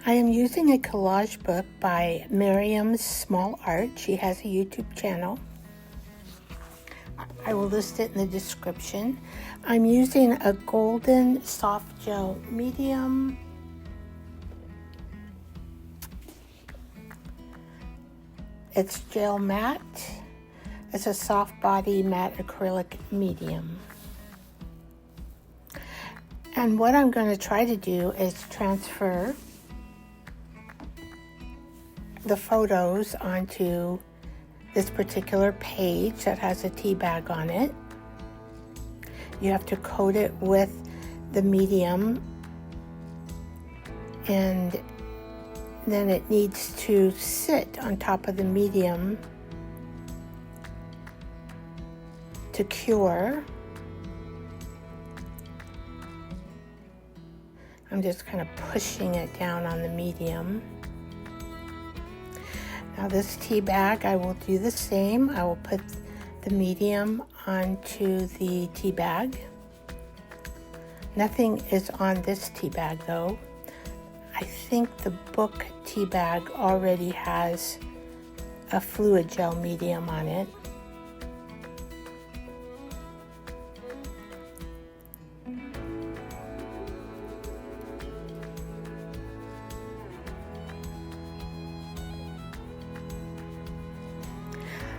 I am using a collage book by Miriam's Small Art. She has a YouTube channel. I will list it in the description. I'm using a golden soft gel medium. It's gel matte. It's a soft body matte acrylic medium. And what I'm going to try to do is transfer the photos onto this particular page that has a tea bag on it. You have to coat it with the medium, and then it needs to sit on top of the medium to cure. I'm just kind of pushing it down on the medium. Now this tea bag, I will do the same. I will put the medium onto the tea bag. Nothing is on this tea bag though. I think the book tea bag already has a fluid gel medium on it.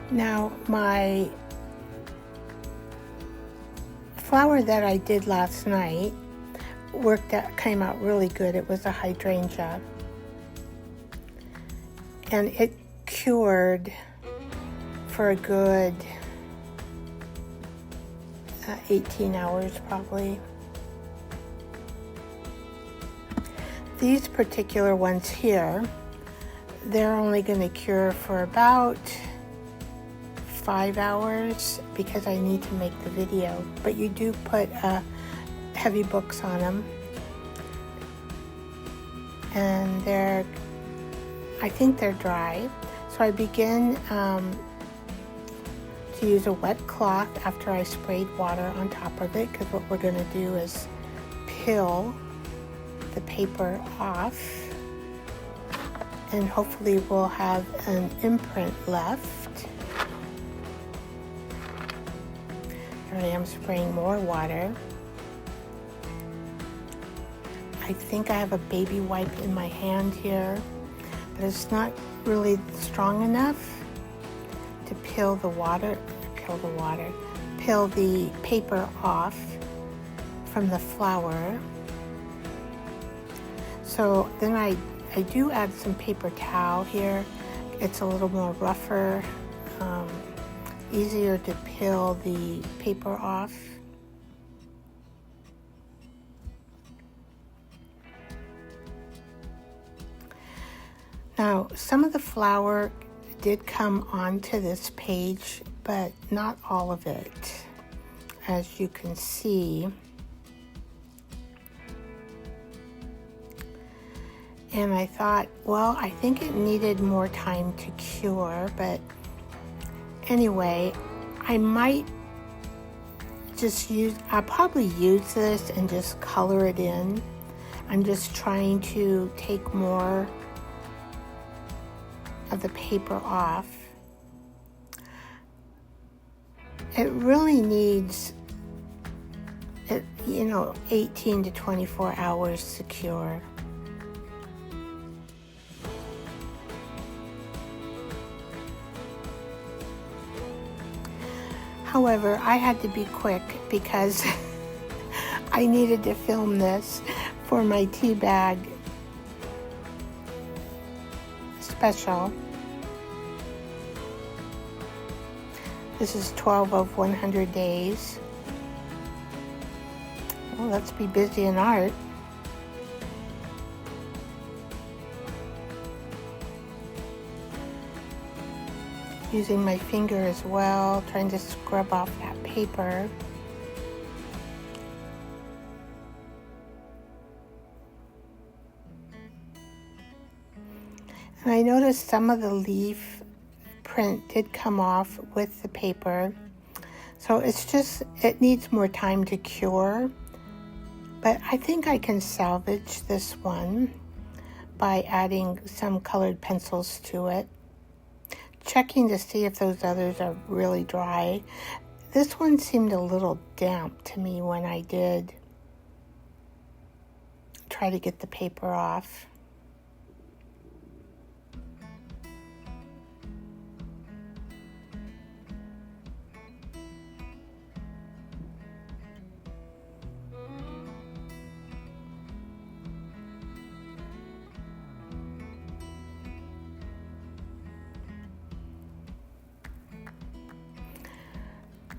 Now, my flower that I did last night came out really good. It was a hydrangea. And it cured for a good 18 hours probably. These particular ones here, they're only going to cure for about 5 hours because I need to make the video, but you do put heavy books on them, and I think they're dry. So I begin to use a wet cloth after I sprayed water on top of it, because what we're going to do is peel the paper off, and hopefully we'll have an imprint left. Here I am spraying more water. I think I have a baby wipe in my hand here, but it's not really strong enough to peel the paper off from the flower. So then I do add some paper towel here. It's a little more rougher, easier to peel the paper off. Now, some of the flour did come onto this page, but not all of it, as you can see. And I thought, well, I think it needed more time to cure, but anyway, I might just I'll probably use this and just color it in. I'm just trying to take more of the paper off. It really needs, 18 to 24 hours to cure. However, I had to be quick because I needed to film this for my tea bag special. This is 12 of 100 days. Well, let's be busy in art. Using my finger as well, trying to scrub off that paper. And I noticed some of the leaf print did come off with the paper. So it needs more time to cure. But I think I can salvage this one. by adding some colored pencils to it, checking to see if those others are really dry. This one seemed a little damp to me when I did try to get the paper off.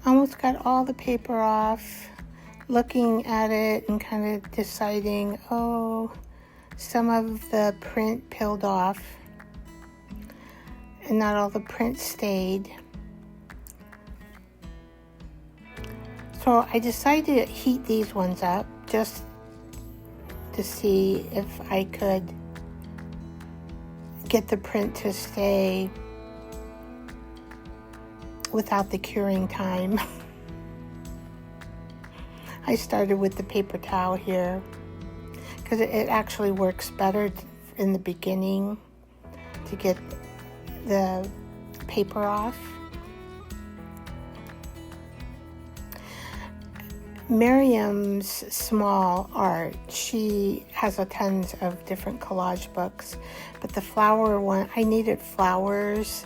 Almost got all the paper off, looking at it and kind of deciding, oh, some of the print peeled off and not all the print stayed. So I decided to heat these ones up just to see if I could get the print to stay without the curing time. I started with the paper towel here because it actually works better in the beginning to get the paper off. Miriam's small art, she has a tons of different collage books, but the flower one, I needed flowers,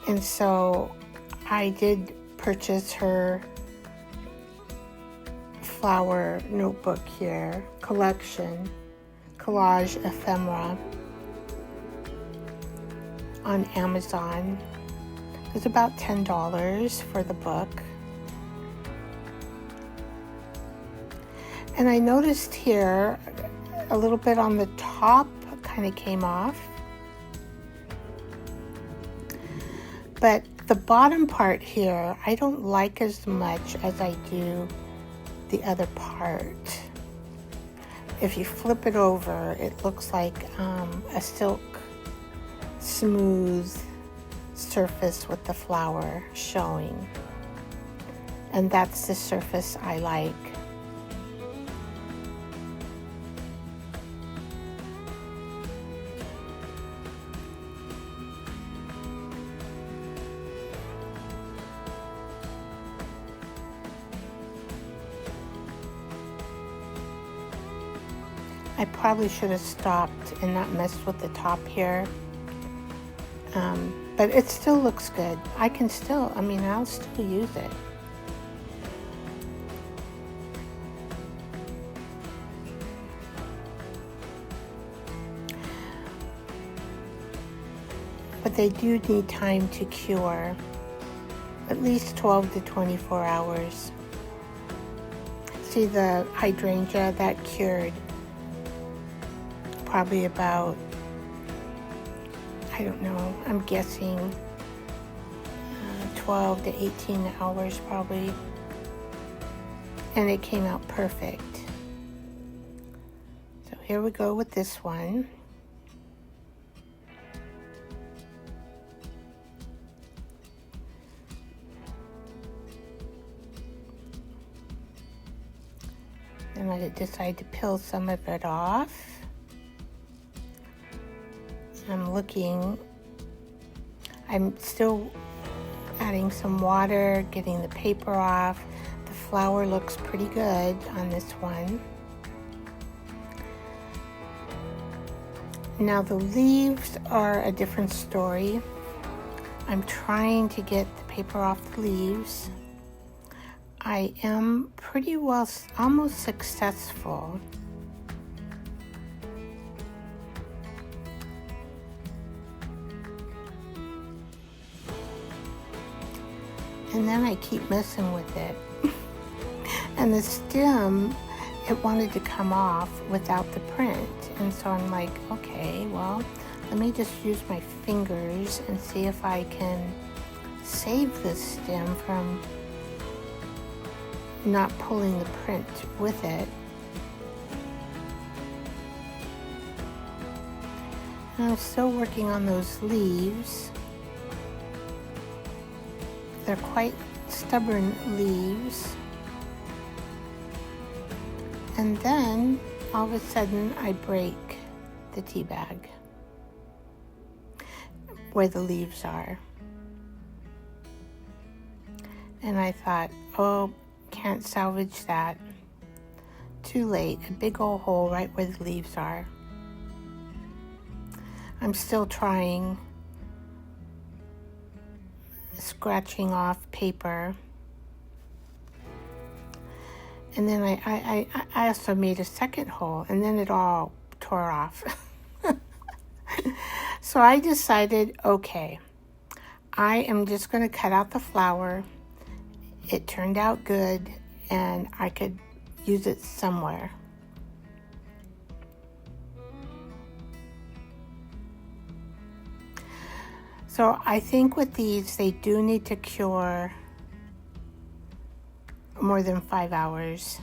and so I did purchase her flower notebook here, collection, collage ephemera, on Amazon. It was about $10 for the book. And I noticed here a little bit on the top kind of came off, but the bottom part here, I don't like as much as I do the other part. If you flip it over, it looks like a silk smooth surface with the flower showing. And that's the surface I like. I probably should have stopped and not messed with the top here, but it still looks good. I'll still use it. But they do need time to cure, at least 12 to 24 hours. See the hydrangea, that cured probably about, I don't know, I'm guessing 12 to 18 hours probably, and it came out perfect. So here we go with this one. And I decide to peel some of it off. I'm still adding some water, getting the paper off. The flower looks pretty good on this one. Now the leaves are a different story. I'm trying to get the paper off the leaves. I am pretty well, almost successful. And then I keep messing with it. And the stem, it wanted to come off without the print. And so I'm like, okay, well, let me just use my fingers and see if I can save this stem from not pulling the print with it. And I'm still working on those leaves. They're quite stubborn leaves. And then all of a sudden I break the tea bag where the leaves are. And I thought, oh, can't salvage that. Too late, a big old hole right where the leaves are. I'm still trying, scratching off paper. And then I also made a second hole, and then it all tore off. So I decided, okay, I am just going to cut out the flower. It turned out good, and I could use it somewhere. So I think with these, they do need to cure more than 5 hours.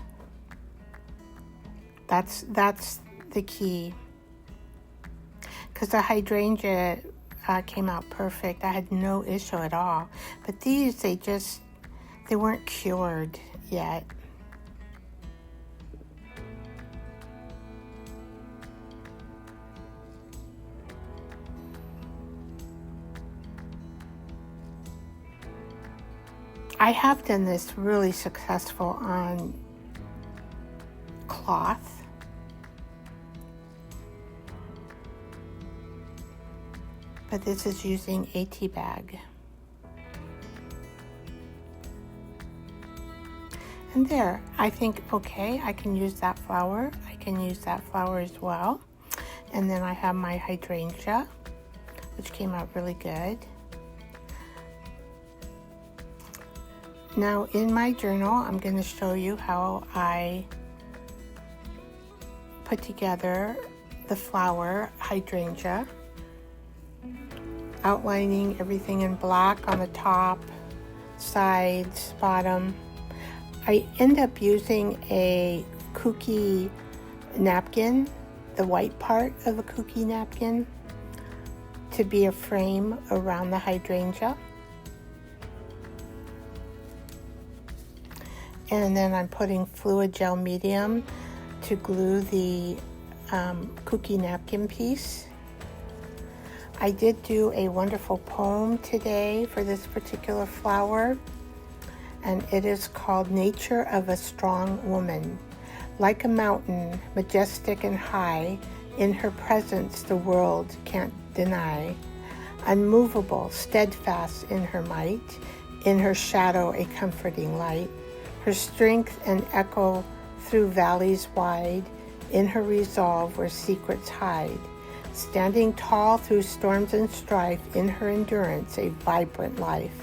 That's the key. Because the hydrangea came out perfect. I had no issue at all. But these, they weren't cured yet. I have done this really successful on cloth. But this is using a tea bag. And there, I think, okay, I can use that flower. I can use that flower as well. And then I have my hydrangea, which came out really good. Now in my journal, I'm going to show you how I put together the flower hydrangea, outlining everything in black on the top, sides, bottom. I end up using a cookie napkin, the white part of a cookie napkin, to be a frame around the hydrangea. And then I'm putting fluid gel medium to glue the cookie napkin piece. I did do a wonderful poem today for this particular flower, and it is called Nature of a Strong Woman. Like a mountain, majestic and high, in her presence the world can't deny. Unmovable, steadfast in her might, in her shadow a comforting light. Her strength an echo through valleys wide, in her resolve where secrets hide. Standing tall through storms and strife, in her endurance a vibrant life.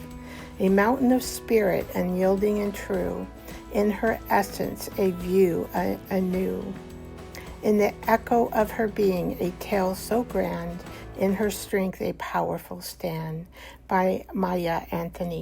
A mountain of spirit unyielding and true, in her essence a view anew. In the echo of her being a tale so grand, in her strength a powerful stand. By Maya Anthony.